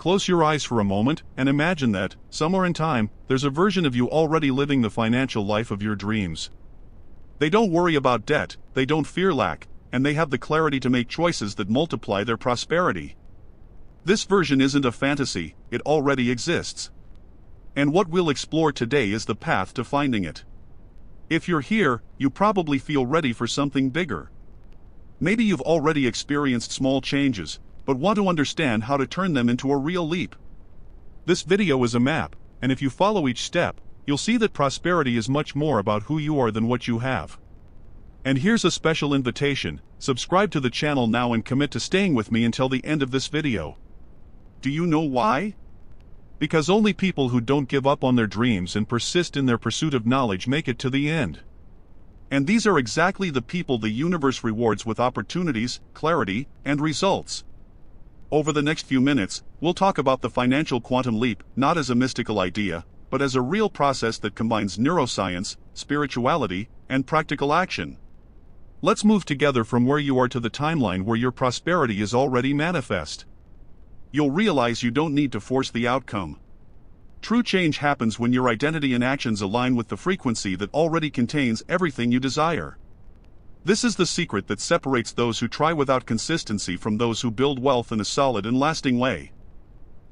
Close your eyes for a moment and imagine that, somewhere in time, there's a version of you already living the financial life of your dreams. They don't worry about debt, they don't fear lack, and they have the clarity to make choices that multiply their prosperity. This version isn't a fantasy, it already exists. And what we'll explore today is the path to finding it. If you're here, you probably feel ready for something bigger. Maybe you've already experienced small changes, but want to understand how to turn them into a real leap. This video is a map, and if you follow each step, you'll see that prosperity is much more about who you are than what you have. And here's a special invitation: subscribe to the channel now and commit to staying with me until the end of this video. Do you know why? Because only people who don't give up on their dreams and persist in their pursuit of knowledge make it to the end. And these are exactly the people the universe rewards with opportunities, clarity, and results. Over the next few minutes, we'll talk about the financial quantum leap, not as a mystical idea, but as a real process that combines neuroscience, spirituality, and practical action. Let's move together from where you are to the timeline where your prosperity is already manifest. You'll realize you don't need to force the outcome. True change happens when your identity and actions align with the frequency that already contains everything you desire. This is the secret that separates those who try without consistency from those who build wealth in a solid and lasting way.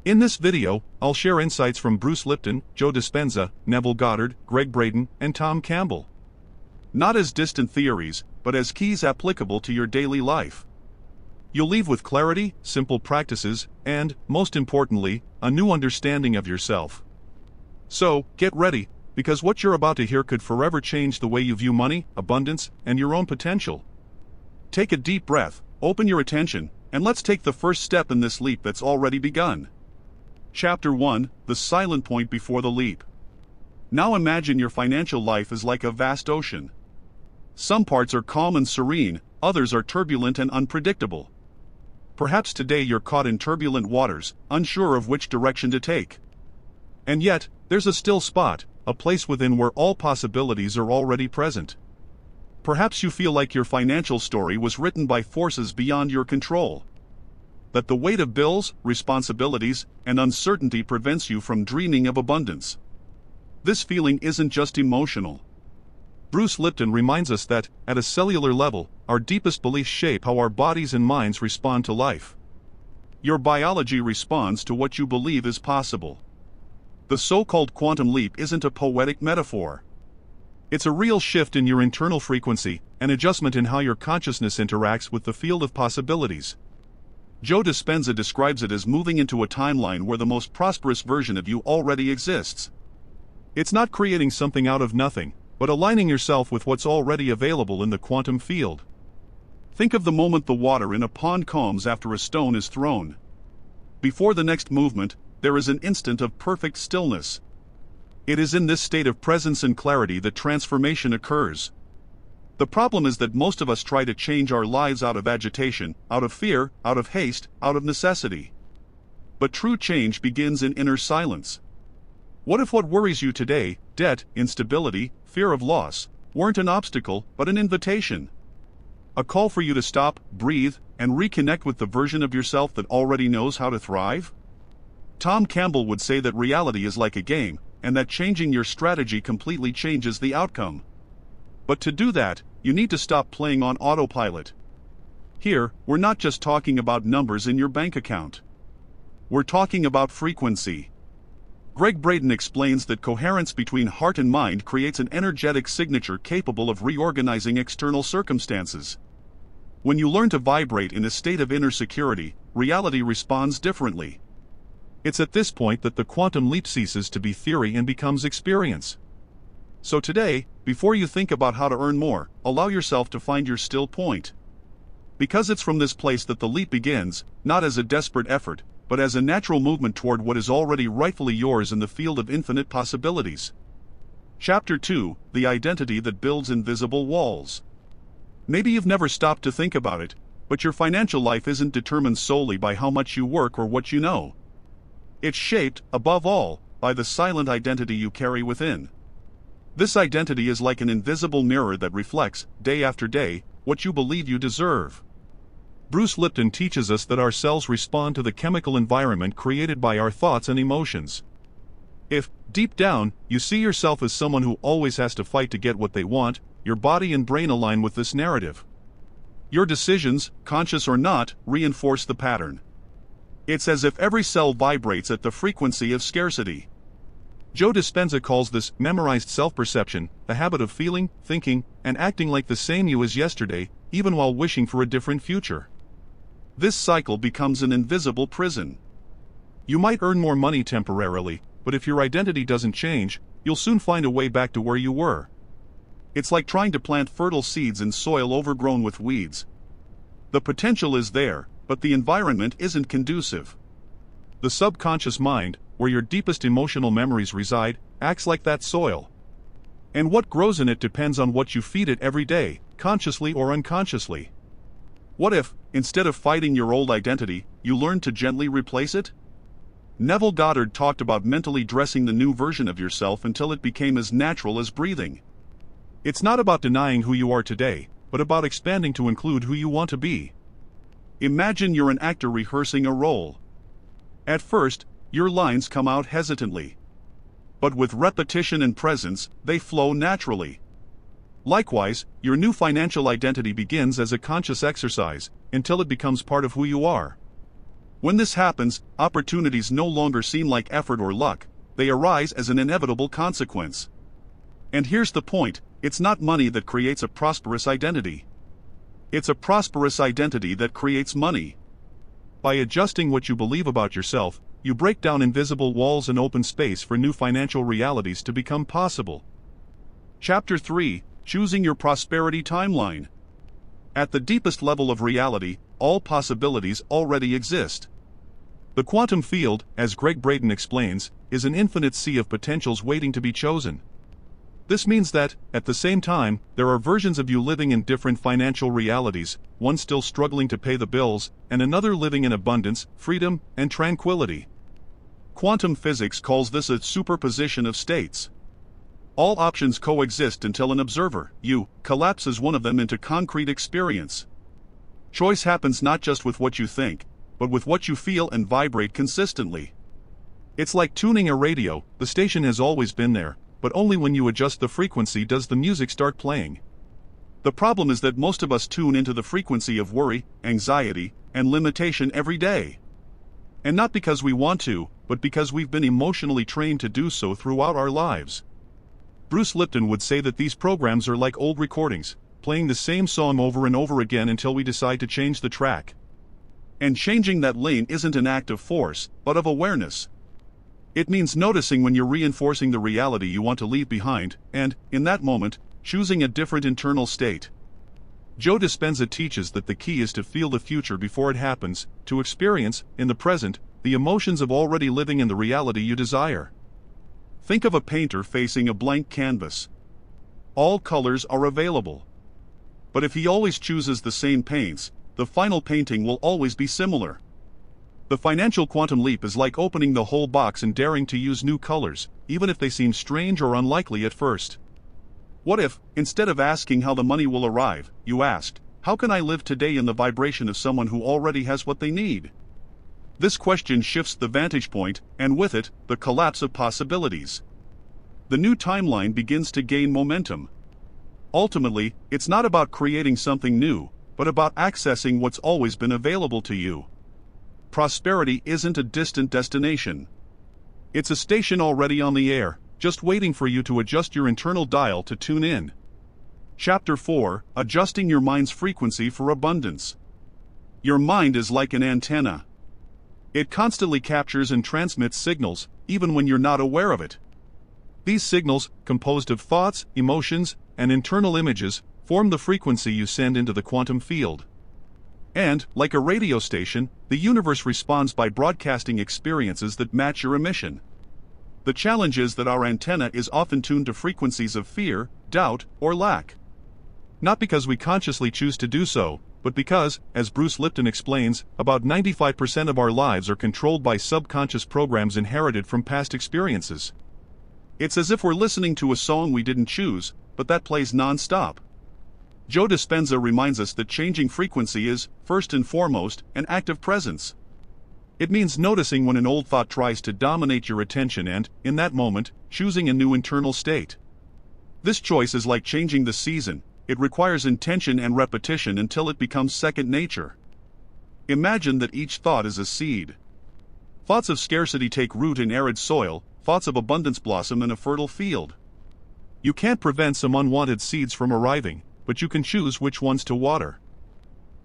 In this video, I'll share insights from Bruce Lipton, Joe Dispenza, Neville Goddard, Gregg Braden, and Tom Campbell. Not as distant theories, but as keys applicable to your daily life. You'll leave with clarity, simple practices, and, most importantly, a new understanding of yourself. So, get ready, because what you're about to hear could forever change the way you view money, abundance, and your own potential. Take a deep breath, open your attention, and let's take the first step in this leap that's already begun. Chapter 1: The Silent Point Before the Leap. Now imagine your financial life is like a vast ocean. Some parts are calm and serene, others are turbulent and unpredictable. Perhaps today you're caught in turbulent waters, unsure of which direction to take. And yet, there's a still spot, a place within where all possibilities are already present. Perhaps you feel like your financial story was written by forces beyond your control. That the weight of bills, responsibilities, and uncertainty prevents you from dreaming of abundance. This feeling isn't just emotional. Bruce Lipton reminds us that, at a cellular level, our deepest beliefs shape how our bodies and minds respond to life. Your biology responds to what you believe is possible. The so-called quantum leap isn't a poetic metaphor. It's a real shift in your internal frequency, an adjustment in how your consciousness interacts with the field of possibilities. Joe Dispenza describes it as moving into a timeline where the most prosperous version of you already exists. It's not creating something out of nothing, but aligning yourself with what's already available in the quantum field. Think of the moment the water in a pond calms after a stone is thrown. Before the next movement, there is an instant of perfect stillness. It is in this state of presence and clarity that transformation occurs. The problem is that most of us try to change our lives out of agitation, out of fear, out of haste, out of necessity. But true change begins in inner silence. What if what worries you today, debt, instability, fear of loss, weren't an obstacle, but an invitation? A call for you to stop, breathe, and reconnect with the version of yourself that already knows how to thrive? Tom Campbell would say that reality is like a game, and that changing your strategy completely changes the outcome. But to do that, you need to stop playing on autopilot. Here, we're not just talking about numbers in your bank account. We're talking about frequency. Gregg Braden explains that coherence between heart and mind creates an energetic signature capable of reorganizing external circumstances. When you learn to vibrate in a state of inner security, reality responds differently. It's at this point that the quantum leap ceases to be theory and becomes experience. So today, before you think about how to earn more, allow yourself to find your still point. Because it's from this place that the leap begins, not as a desperate effort, but as a natural movement toward what is already rightfully yours in the field of infinite possibilities. Chapter 2: The Identity That Builds Invisible Walls. Maybe you've never stopped to think about it, but your financial life isn't determined solely by how much you work or what you know. It's shaped, above all, by the silent identity you carry within. This identity is like an invisible mirror that reflects, day after day, what you believe you deserve. Bruce Lipton teaches us that our cells respond to the chemical environment created by our thoughts and emotions. If, deep down, you see yourself as someone who always has to fight to get what they want, your body and brain align with this narrative. Your decisions, conscious or not, reinforce the pattern. It's as if every cell vibrates at the frequency of scarcity. Joe Dispenza calls this memorized self-perception, the habit of feeling, thinking, and acting like the same you as yesterday, even while wishing for a different future. This cycle becomes an invisible prison. You might earn more money temporarily, but if your identity doesn't change, you'll soon find a way back to where you were. It's like trying to plant fertile seeds in soil overgrown with weeds. The potential is there, but the environment isn't conducive. The subconscious mind, where your deepest emotional memories reside, acts like that soil. And what grows in it depends on what you feed it every day, consciously or unconsciously. What if, instead of fighting your old identity, you learned to gently replace it? Neville Goddard talked about mentally dressing the new version of yourself until it became as natural as breathing. It's not about denying who you are today, but about expanding to include who you want to be. Imagine you're an actor rehearsing a role. At first, your lines come out hesitantly. But with repetition and presence, they flow naturally. Likewise, your new financial identity begins as a conscious exercise, until it becomes part of who you are. When this happens, opportunities no longer seem like effort or luck, they arise as an inevitable consequence. And here's the point, it's not money that creates a prosperous identity. It's a prosperous identity that creates money. By adjusting what you believe about yourself, you break down invisible walls and open space for new financial realities to become possible. Chapter 3: Choosing Your Prosperity Timeline. At the deepest level of reality, all possibilities already exist. The quantum field, as Gregg Braden explains, is an infinite sea of potentials waiting to be chosen. This means that, at the same time, there are versions of you living in different financial realities, one still struggling to pay the bills, and another living in abundance, freedom, and tranquility. Quantum physics calls this a superposition of states. All options coexist until an observer, you, collapses one of them into concrete experience. Choice happens not just with what you think, but with what you feel and vibrate consistently. It's like tuning a radio, the station has always been there, but only when you adjust the frequency does the music start playing. The problem is that most of us tune into the frequency of worry, anxiety, and limitation every day. And not because we want to, but because we've been emotionally trained to do so throughout our lives. Bruce Lipton would say that these programs are like old recordings, playing the same song over and over again until we decide to change the track. And changing that lane isn't an act of force, but of awareness. It means noticing when you're reinforcing the reality you want to leave behind, and, in that moment, choosing a different internal state. Joe Dispenza teaches that the key is to feel the future before it happens, to experience, in the present, the emotions of already living in the reality you desire. Think of a painter facing a blank canvas. All colors are available. But if he always chooses the same paints, the final painting will always be similar. The financial quantum leap is like opening the whole box and daring to use new colors, even if they seem strange or unlikely at first. What if, instead of asking how the money will arrive, you asked, how can I live today in the vibration of someone who already has what they need? This question shifts the vantage point, and with it, the collapse of possibilities. The new timeline begins to gain momentum. Ultimately, it's not about creating something new, but about accessing what's always been available to you. Prosperity isn't a distant destination. It's a station already on the air, just waiting for you to adjust your internal dial to tune in. Chapter 4: Adjusting Your Mind's Frequency for Abundance. Your mind is like an antenna. It constantly captures and transmits signals, even when you're not aware of it. These signals, composed of thoughts, emotions, and internal images, form the frequency you send into the quantum field. And, like a radio station, the universe responds by broadcasting experiences that match your emission. The challenge is that our antenna is often tuned to frequencies of fear, doubt, or lack. Not because we consciously choose to do so, but because, as Bruce Lipton explains, about 95% of our lives are controlled by subconscious programs inherited from past experiences. It's as if we're listening to a song we didn't choose, but that plays non-stop. Joe Dispenza reminds us that changing frequency is, first and foremost, an act of presence. It means noticing when an old thought tries to dominate your attention and, in that moment, choosing a new internal state. This choice is like changing the season. It requires intention and repetition until it becomes second nature. Imagine that each thought is a seed. Thoughts of scarcity take root in arid soil, thoughts of abundance blossom in a fertile field. You can't prevent some unwanted seeds from arriving, but you can choose which ones to water.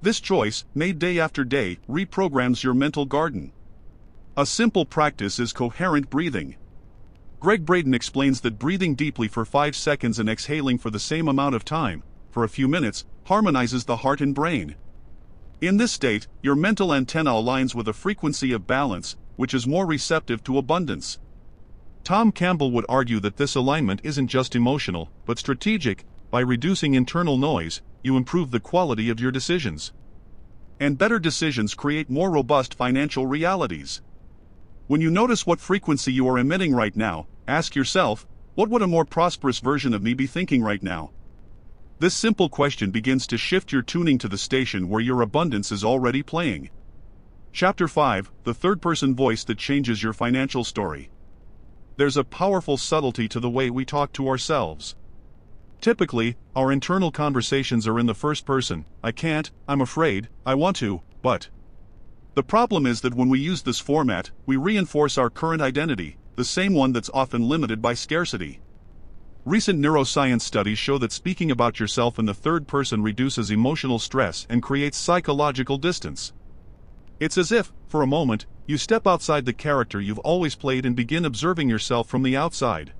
This choice, made day after day, reprograms your mental garden. A simple practice is coherent breathing. Gregg Braden explains that breathing deeply for 5 seconds and exhaling for the same amount of time, for a few minutes, harmonizes the heart and brain. In this state, your mental antenna aligns with a frequency of balance, which is more receptive to abundance. Tom Campbell would argue that this alignment isn't just emotional, but strategic. By reducing internal noise, you improve the quality of your decisions. And better decisions create more robust financial realities. When you notice what frequency you are emitting right now, ask yourself, what would a more prosperous version of me be thinking right now? This simple question begins to shift your tuning to the station where your abundance is already playing. Chapter 5, The Third-Person Voice That Changes Your Financial Story. There's a powerful subtlety to the way we talk to ourselves. Typically, our internal conversations are in the first person. I can't, I'm afraid, I want to, but. The problem is that when we use this format, we reinforce our current identity, the same one that's often limited by scarcity. Recent neuroscience studies show that speaking about yourself in the third person reduces emotional stress and creates psychological distance. It's as if, for a moment, you step outside the character you've always played and begin observing yourself from the outside.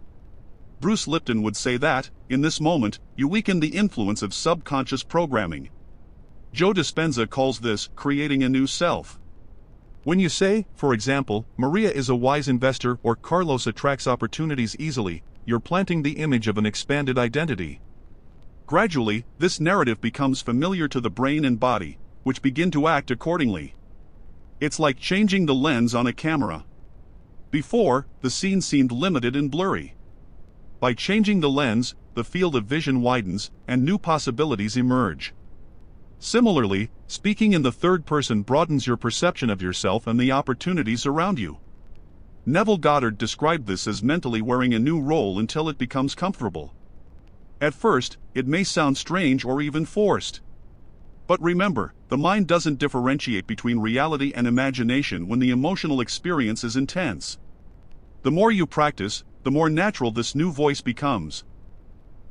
Bruce Lipton would say that, in this moment, you weaken the influence of subconscious programming. Joe Dispenza calls this creating a new self. When you say, for example, Maria is a wise investor or Carlos attracts opportunities easily, you're planting the image of an expanded identity. Gradually, this narrative becomes familiar to the brain and body, which begin to act accordingly. It's like changing the lens on a camera. Before, the scene seemed limited and blurry. By changing the lens, the field of vision widens, and new possibilities emerge. Similarly, speaking in the third person broadens your perception of yourself and the opportunities around you. Neville Goddard described this as mentally wearing a new role until it becomes comfortable. At first, it may sound strange or even forced. But remember, the mind doesn't differentiate between reality and imagination when the emotional experience is intense. The more you practice, the more natural this new voice becomes.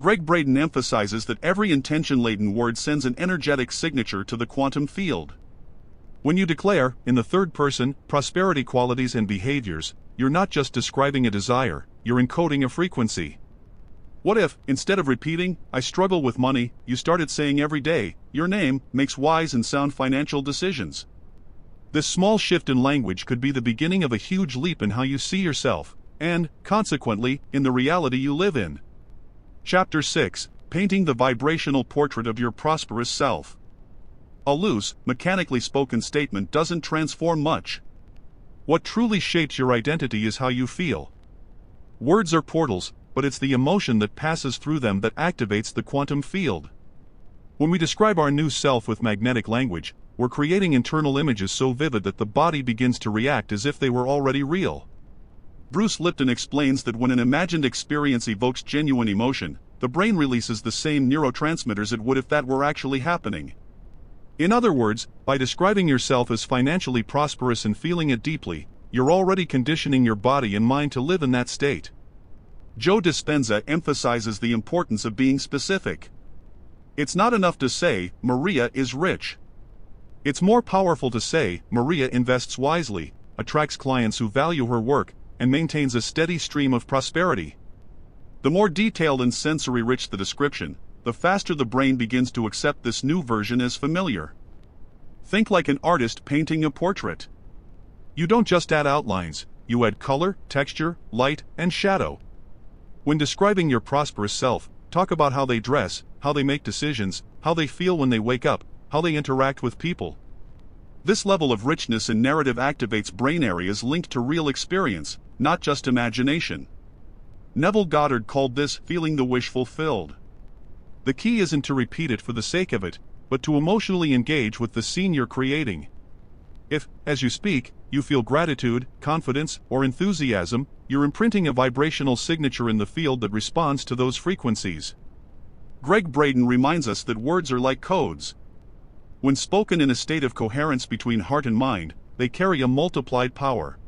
Gregg Braden emphasizes that every intention-laden word sends an energetic signature to the quantum field. When you declare, in the third person, prosperity qualities and behaviors, you're not just describing a desire, you're encoding a frequency. What if, instead of repeating, I struggle with money, you started saying every day, your name makes wise and sound financial decisions? This small shift in language could be the beginning of a huge leap in how you see yourself, and, consequently, in the reality you live in. Chapter 6, Painting the Vibrational Portrait of Your Prosperous Self. A loose, mechanically spoken statement doesn't transform much. What truly shapes your identity is how you feel. Words are portals, but it's the emotion that passes through them that activates the quantum field. When we describe our new self with magnetic language, we're creating internal images so vivid that the body begins to react as if they were already real. Bruce Lipton explains that when an imagined experience evokes genuine emotion, the brain releases the same neurotransmitters it would if that were actually happening. In other words, by describing yourself as financially prosperous and feeling it deeply, you're already conditioning your body and mind to live in that state. Joe Dispenza emphasizes the importance of being specific. It's not enough to say, Maria is rich. It's more powerful to say, Maria invests wisely, attracts clients who value her work, and maintains a steady stream of prosperity. The more detailed and sensory-rich the description, the faster the brain begins to accept this new version as familiar. Think like an artist painting a portrait. You don't just add outlines, you add color, texture, light, and shadow. When describing your prosperous self, talk about how they dress, how they make decisions, how they feel when they wake up, how they interact with people. This level of richness in narrative activates brain areas linked to real experience, not just imagination. Neville Goddard called this feeling the wish fulfilled. The key isn't to repeat it for the sake of it, but to emotionally engage with the scene you're creating. If, as you speak, you feel gratitude, confidence, or enthusiasm, you're imprinting a vibrational signature in the field that responds to those frequencies. Gregg Braden reminds us that words are like codes. When spoken in a state of coherence between heart and mind, they carry a multiplied power.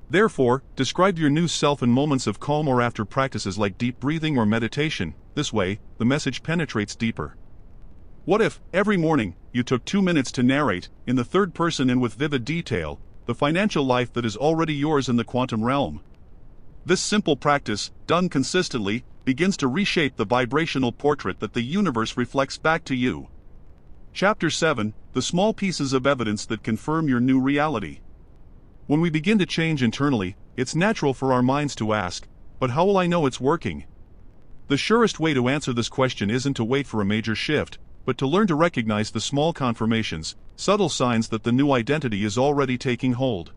Therefore, describe your new self in moments of calm or after practices like deep breathing or meditation. This way, the message penetrates deeper. What if, every morning, you took 2 minutes to narrate, in the third person and with vivid detail, the financial life that is already yours in the quantum realm? This simple practice, done consistently, begins to reshape the vibrational portrait that the universe reflects back to you. Chapter 7: The Small Pieces of Evidence That Confirm Your New Reality. When we begin to change internally, it's natural for our minds to ask, but how will I know it's working? The surest way to answer this question isn't to wait for a major shift, but to learn to recognize the small confirmations, subtle signs that the new identity is already taking hold.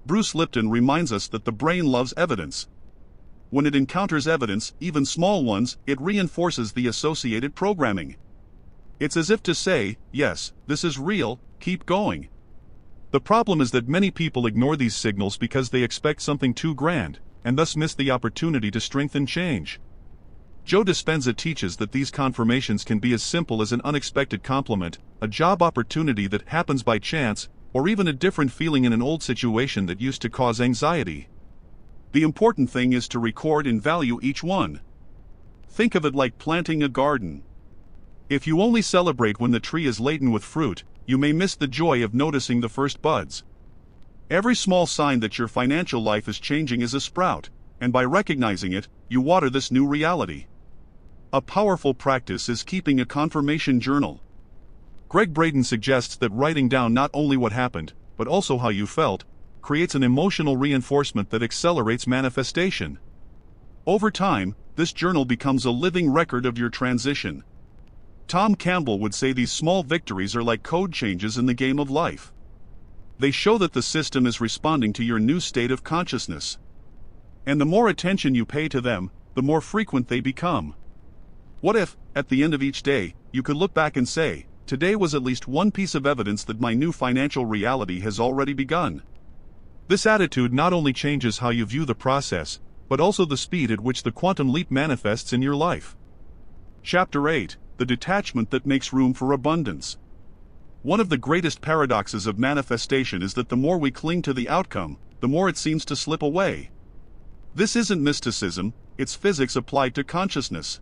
Bruce Lipton reminds us that the brain loves evidence. When it encounters evidence, even small ones, it reinforces the associated programming. It's as if to say, yes, this is real, keep going. The problem is that many people ignore these signals because they expect something too grand, and thus miss the opportunity to strengthen change. Joe Dispenza teaches that these confirmations can be as simple as an unexpected compliment, a job opportunity that happens by chance, or even a different feeling in an old situation that used to cause anxiety. The important thing is to record and value each one. Think of it like planting a garden. If you only celebrate when the tree is laden with fruit, you may miss the joy of noticing the first buds. Every small sign that your financial life is changing is a sprout, and by recognizing it, you water this new reality. A powerful practice is keeping a confirmation journal. Gregg Braden suggests that writing down not only what happened, but also how you felt, creates an emotional reinforcement that accelerates manifestation. Over time, this journal becomes a living record of your transition. Tom Campbell would say these small victories are like code changes in the game of life. They show that the system is responding to your new state of consciousness. And the more attention you pay to them, the more frequent they become. What if, at the end of each day, you could look back and say, today was at least one piece of evidence that my new financial reality has already begun? This attitude not only changes how you view the process, but also the speed at which the quantum leap manifests in your life. Chapter 8: The Detachment That Makes Room for Abundance. One of the greatest paradoxes of manifestation is that the more we cling to the outcome, the more it seems to slip away. This isn't mysticism, it's physics applied to consciousness.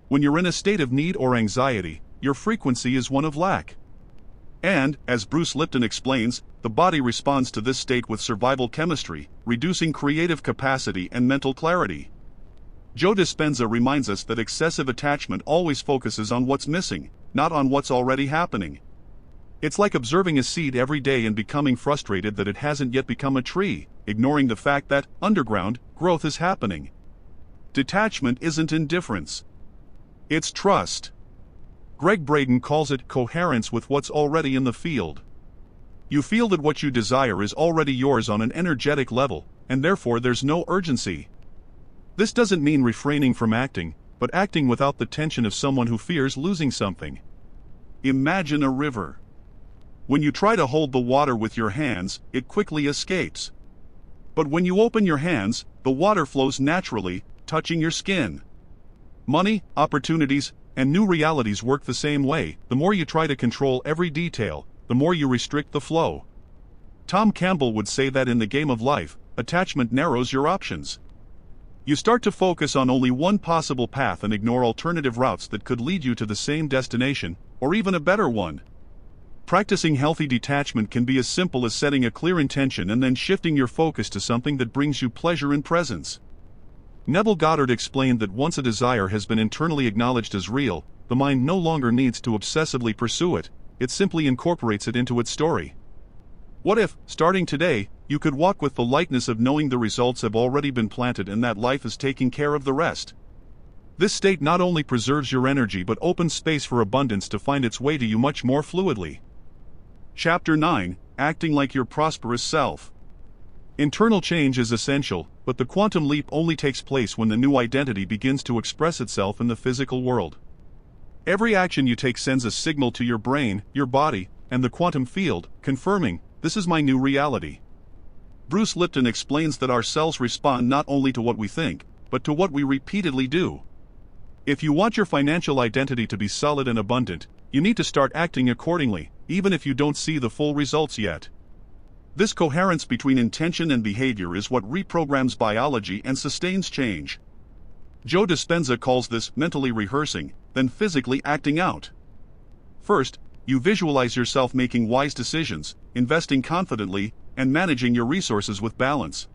When you're in a state of need or anxiety, your frequency is one of lack. And, as Bruce Lipton explains, the body responds to this state with survival chemistry, reducing creative capacity and mental clarity. Joe Dispenza reminds us that excessive attachment always focuses on what's missing, not on what's already happening. It's like observing a seed every day and becoming frustrated that it hasn't yet become a tree, ignoring the fact that, underground, growth is happening. Detachment isn't indifference. It's trust. Gregg Braden calls it coherence with what's already in the field. You feel that what you desire is already yours on an energetic level, and therefore there's no urgency. This doesn't mean refraining from acting, but acting without the tension of someone who fears losing something. Imagine a river. When you try to hold the water with your hands, it quickly escapes. But when you open your hands, the water flows naturally, touching your skin. Money, opportunities, and new realities work the same way. The more you try to control every detail, the more you restrict the flow. Tom Campbell would say that in the game of life, attachment narrows your options. You start to focus on only one possible path and ignore alternative routes that could lead you to the same destination, or even a better one. Practicing healthy detachment can be as simple as setting a clear intention and then shifting your focus to something that brings you pleasure and presence. Neville Goddard explained that once a desire has been internally acknowledged as real, the mind no longer needs to obsessively pursue it, it simply incorporates it into its story. What if, starting today, you could walk with the lightness of knowing the results have already been planted and that life is taking care of the rest? This state not only preserves your energy but opens space for abundance to find its way to you much more fluidly. Chapter 9: Acting Like Your Prosperous Self. Internal change is essential, but the quantum leap only takes place when the new identity begins to express itself in the physical world. Every action you take sends a signal to your brain, your body, and the quantum field, confirming, "This is my new reality." Bruce Lipton explains that our cells respond not only to what we think, but to what we repeatedly do. If you want your financial identity to be solid and abundant, you need to start acting accordingly, even if you don't see the full results yet. This coherence between intention and behavior is what reprograms biology and sustains change. Joe Dispenza calls this mentally rehearsing, then physically acting out. First, you visualize yourself making wise decisions, investing confidently, and managing your resources with balance.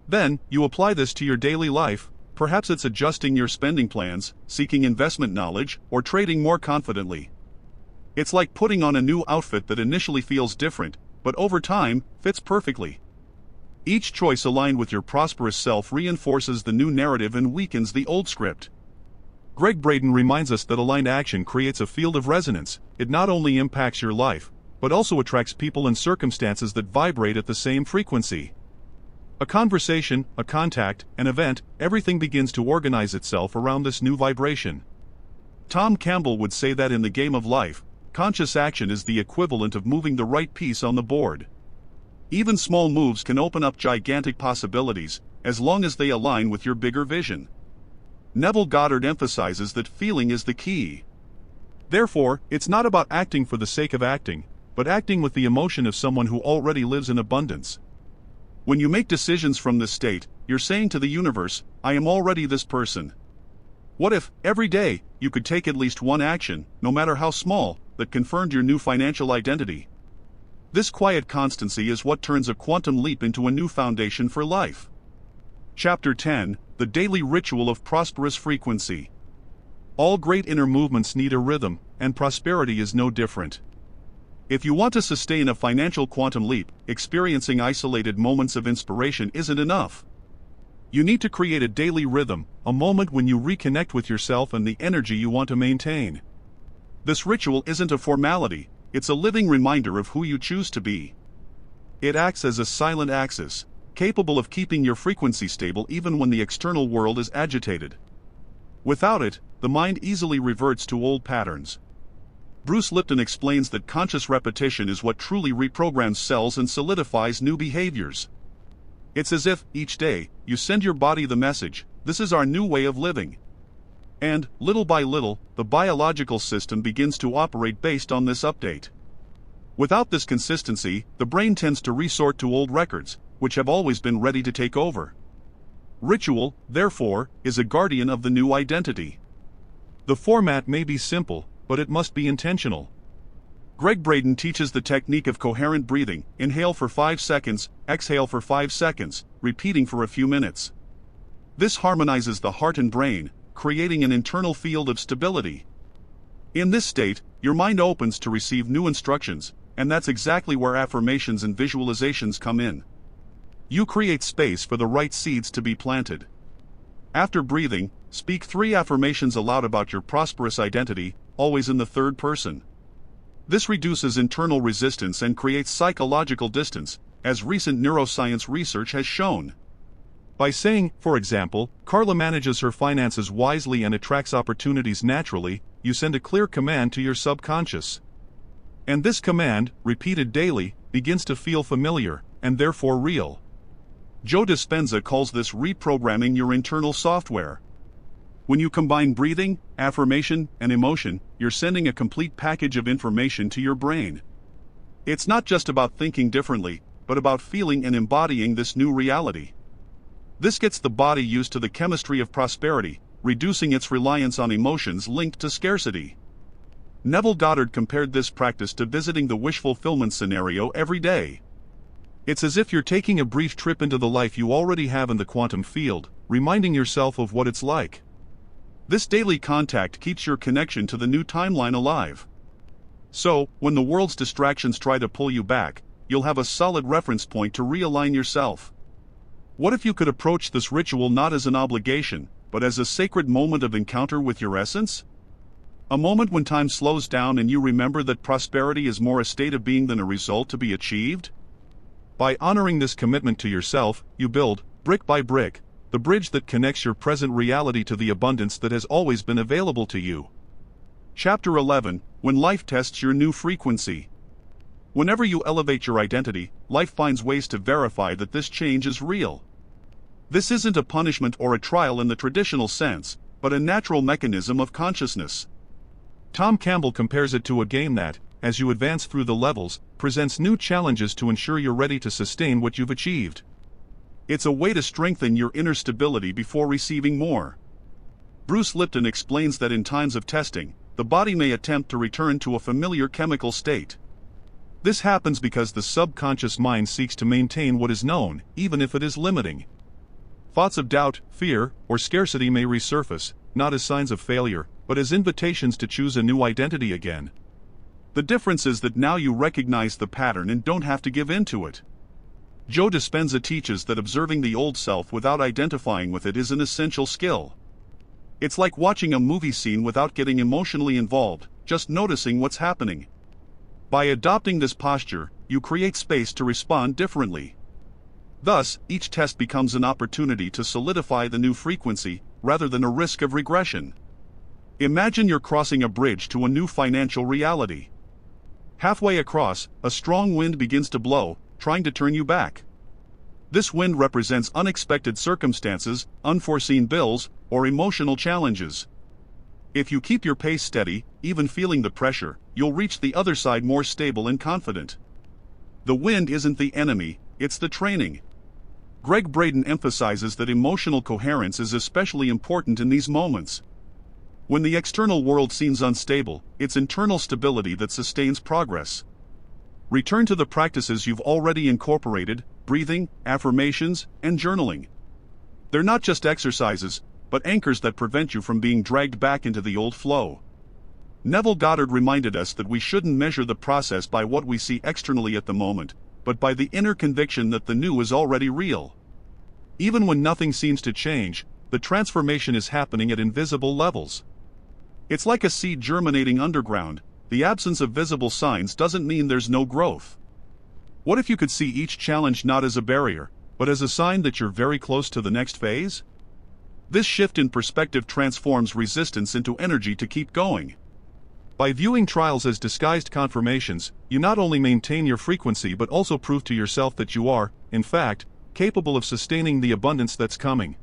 Then, you apply this to your daily life. Perhaps it's adjusting your spending plans, seeking investment knowledge, or trading more confidently. It's like putting on a new outfit that initially feels different, but over time, fits perfectly. Each choice aligned with your prosperous self reinforces the new narrative and weakens the old script. Gregg Braden reminds us that aligned action creates a field of resonance. It not only impacts your life, but also attracts people and circumstances that vibrate at the same frequency. A conversation, a contact, an event, everything begins to organize itself around this new vibration. Tom Campbell would say that in the game of life, conscious action is the equivalent of moving the right piece on the board. Even small moves can open up gigantic possibilities, as long as they align with your bigger vision. Neville Goddard emphasizes that feeling is the key. Therefore, it's not about acting for the sake of acting, but acting with the emotion of someone who already lives in abundance. When you make decisions from this state, you're saying to the universe, "I am already this person." What if, every day, you could take at least one action, no matter how small, that confirmed your new financial identity? This quiet constancy is what turns a quantum leap into a new foundation for life. Chapter 10: The Daily Ritual of Prosperous Frequency. All great inner movements need a rhythm, and prosperity is no different. If you want to sustain a financial quantum leap, experiencing isolated moments of inspiration isn't enough. You need to create a daily rhythm, a moment when you reconnect with yourself and the energy you want to maintain. This ritual isn't a formality, it's a living reminder of who you choose to be. It acts as a silent axis, capable of keeping your frequency stable even when the external world is agitated. Without it, the mind easily reverts to old patterns. Bruce Lipton explains that conscious repetition is what truly reprograms cells and solidifies new behaviors. It's as if, each day, you send your body the message, "This is our new way of living." And, little by little, the biological system begins to operate based on this update. Without this consistency, the brain tends to resort to old records, which have always been ready to take over. Ritual, therefore, is a guardian of the new identity. The format may be simple, but it must be intentional. Gregg Braden teaches the technique of coherent breathing: inhale for 5 seconds, exhale for 5 seconds, repeating for a few minutes. This harmonizes the heart and brain, creating an internal field of stability. In this state, your mind opens to receive new instructions, and that's exactly where affirmations and visualizations come in. You create space for the right seeds to be planted. After breathing, speak 3 affirmations aloud about your prosperous identity, always in the third person. This reduces internal resistance and creates psychological distance, as recent neuroscience research has shown. By saying, for example, "Carla manages her finances wisely and attracts opportunities naturally," you send a clear command to your subconscious. And this command, repeated daily, begins to feel familiar, and therefore real. Joe Dispenza calls this reprogramming your internal software. When you combine breathing, affirmation, and emotion, you're sending a complete package of information to your brain. It's not just about thinking differently, but about feeling and embodying this new reality. This gets the body used to the chemistry of prosperity, reducing its reliance on emotions linked to scarcity. Neville Goddard compared this practice to visiting the wish fulfillment scenario every day. It's as if you're taking a brief trip into the life you already have in the quantum field, reminding yourself of what it's like. This daily contact keeps your connection to the new timeline alive. So, when the world's distractions try to pull you back, you'll have a solid reference point to realign yourself. What if you could approach this ritual not as an obligation, but as a sacred moment of encounter with your essence? A moment when time slows down and you remember that prosperity is more a state of being than a result to be achieved? By honoring this commitment to yourself, you build, brick by brick, the bridge that connects your present reality to the abundance that has always been available to you. Chapter 11: When Life Tests Your New Frequency. Whenever you elevate your identity, life finds ways to verify that this change is real. This isn't a punishment or a trial in the traditional sense, but a natural mechanism of consciousness. Tom Campbell compares it to a game that, as you advance through the levels, presents new challenges to ensure you're ready to sustain what you've achieved. It's a way to strengthen your inner stability before receiving more. Bruce Lipton explains that in times of testing, the body may attempt to return to a familiar chemical state. This happens because the subconscious mind seeks to maintain what is known, even if it is limiting. Thoughts of doubt, fear, or scarcity may resurface, not as signs of failure, but as invitations to choose a new identity again. The difference is that now you recognize the pattern and don't have to give in to it. Joe Dispenza teaches that observing the old self without identifying with it is an essential skill. It's like watching a movie scene without getting emotionally involved, just noticing what's happening. By adopting this posture, you create space to respond differently. Thus, each test becomes an opportunity to solidify the new frequency, rather than a risk of regression. Imagine you're crossing a bridge to a new financial reality. Halfway across, a strong wind begins to blow, trying to turn you back. This wind represents unexpected circumstances, unforeseen bills, or emotional challenges. If you keep your pace steady, even feeling the pressure, you'll reach the other side more stable and confident. The wind isn't the enemy, it's the training. Gregg Braden emphasizes that emotional coherence is especially important in these moments. When the external world seems unstable, it's internal stability that sustains progress. Return to the practices you've already incorporated: breathing, affirmations, and journaling. They're not just exercises, but anchors that prevent you from being dragged back into the old flow. Neville Goddard reminded us that we shouldn't measure the process by what we see externally at the moment, but by the inner conviction that the new is already real. Even when nothing seems to change, the transformation is happening at invisible levels. It's like a seed germinating underground. The absence of visible signs doesn't mean there's no growth. What if you could see each challenge not as a barrier, but as a sign that you're very close to the next phase? This shift in perspective transforms resistance into energy to keep going. By viewing trials as disguised confirmations, you not only maintain your frequency but also prove to yourself that you are, in fact, capable of sustaining the abundance that's coming.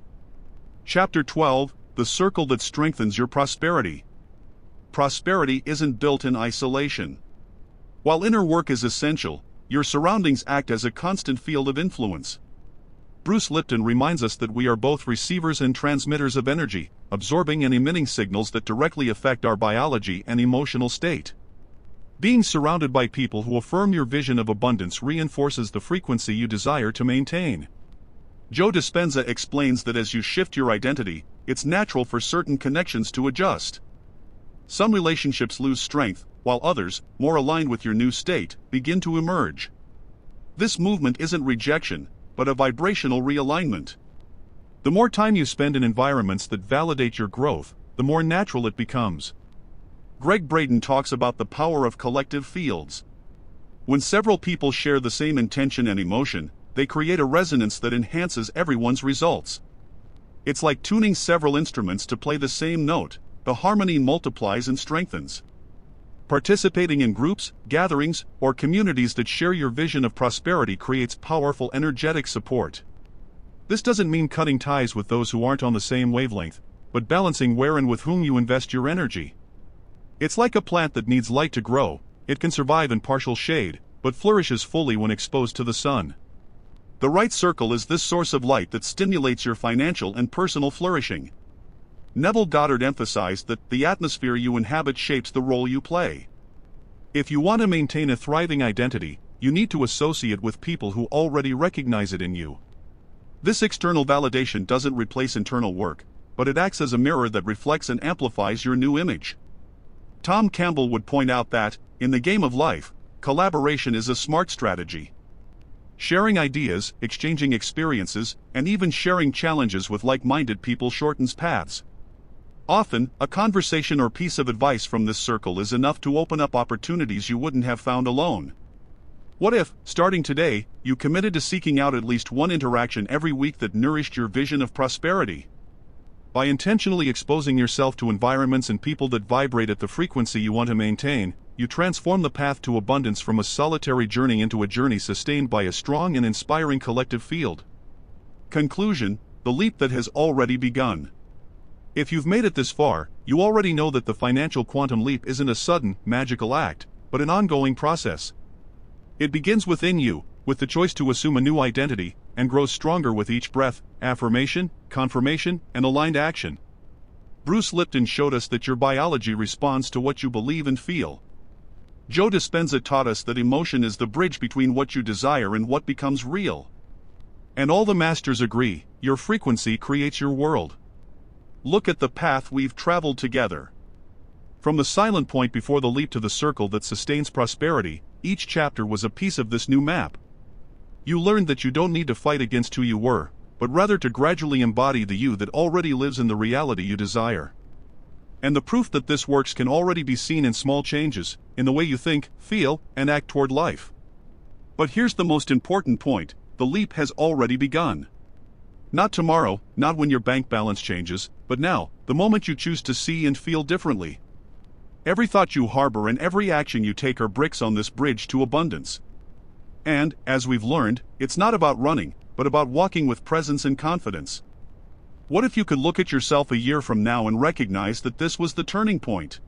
Chapter 12: The Circle That Strengthens Your Prosperity. Prosperity isn't built in isolation. While inner work is essential, your surroundings act as a constant field of influence. Bruce Lipton reminds us that we are both receivers and transmitters of energy, absorbing and emitting signals that directly affect our biology and emotional state. Being surrounded by people who affirm your vision of abundance reinforces the frequency you desire to maintain. Joe Dispenza explains that as you shift your identity, it's natural for certain connections to adjust. Some relationships lose strength, while others, more aligned with your new state, begin to emerge. This movement isn't rejection, but a vibrational realignment. The more time you spend in environments that validate your growth, the more natural it becomes. Gregg Braden talks about the power of collective fields. When several people share the same intention and emotion, they create a resonance that enhances everyone's results. It's like tuning several instruments to play the same note. The harmony multiplies and strengthens. Participating in groups, gatherings, or communities that share your vision of prosperity creates powerful energetic support. This doesn't mean cutting ties with those who aren't on the same wavelength, but balancing where and with whom you invest your energy. It's like a plant that needs light to grow. It can survive in partial shade, but flourishes fully when exposed to the sun. The right circle is this source of light that stimulates your financial and personal flourishing. Neville Goddard emphasized that the atmosphere you inhabit shapes the role you play. If you want to maintain a thriving identity, you need to associate with people who already recognize it in you. This external validation doesn't replace internal work, but it acts as a mirror that reflects and amplifies your new image. Tom Campbell would point out that, in the game of life, collaboration is a smart strategy. Sharing ideas, exchanging experiences, and even sharing challenges with like-minded people shortens paths. Often, a conversation or piece of advice from this circle is enough to open up opportunities you wouldn't have found alone. What if, starting today, you committed to seeking out at least one interaction every week that nourished your vision of prosperity? By intentionally exposing yourself to environments and people that vibrate at the frequency you want to maintain, you transform the path to abundance from a solitary journey into a journey sustained by a strong and inspiring collective field. Conclusion: the leap that has already begun. If you've made it this far, you already know that the financial quantum leap isn't a sudden, magical act, but an ongoing process. It begins within you, with the choice to assume a new identity, and grows stronger with each breath, affirmation, confirmation, and aligned action. Bruce Lipton showed us that your biology responds to what you believe and feel. Joe Dispenza taught us that emotion is the bridge between what you desire and what becomes real. And all the masters agree, your frequency creates your world. Look at the path we've traveled together. From the silent point before the leap to the circle that sustains prosperity, each chapter was a piece of this new map. You learned that you don't need to fight against who you were, but rather to gradually embody the you that already lives in the reality you desire. And the proof that this works can already be seen in small changes, in the way you think, feel, and act toward life. But here's the most important point: the leap has already begun. Not tomorrow, not when your bank balance changes, but now, the moment you choose to see and feel differently. Every thought you harbor and every action you take are bricks on this bridge to abundance. And, as we've learned, it's not about running, but about walking with presence and confidence. What if you could look at yourself a year from now and recognize that this was the turning point?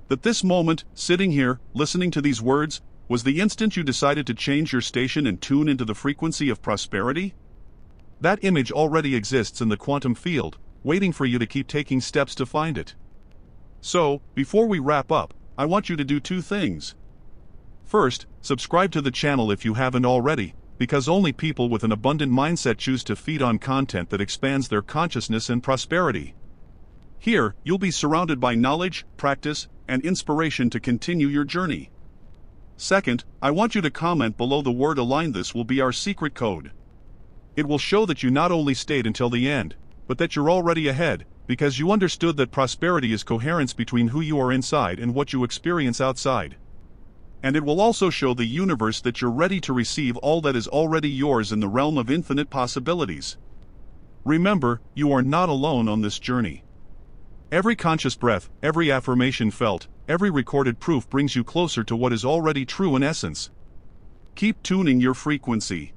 That this moment, sitting here, listening to these words, was the instant you decided to change your station and tune into the frequency of prosperity? That image already exists in the quantum field, waiting for you to keep taking steps to find it. So, before we wrap up, I want you to do two things. First, subscribe to the channel if you haven't already, because only people with an abundant mindset choose to feed on content that expands their consciousness and prosperity. Here, you'll be surrounded by knowledge, practice, and inspiration to continue your journey. Second, I want you to comment below the word "align." This will be our secret code. It will show that you not only stayed until the end, but that you're already ahead, because you understood that prosperity is coherence between who you are inside and what you experience outside. And it will also show the universe that you're ready to receive all that is already yours in the realm of infinite possibilities. Remember, you are not alone on this journey. Every conscious breath, every affirmation felt, every recorded proof brings you closer to what is already true in essence. Keep tuning your frequency.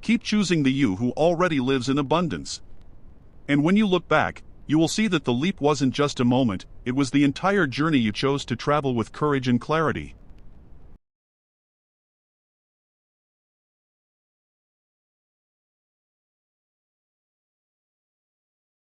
Keep choosing the you who already lives in abundance. And when you look back, you will see that the leap wasn't just a moment, it was the entire journey you chose to travel with courage and clarity.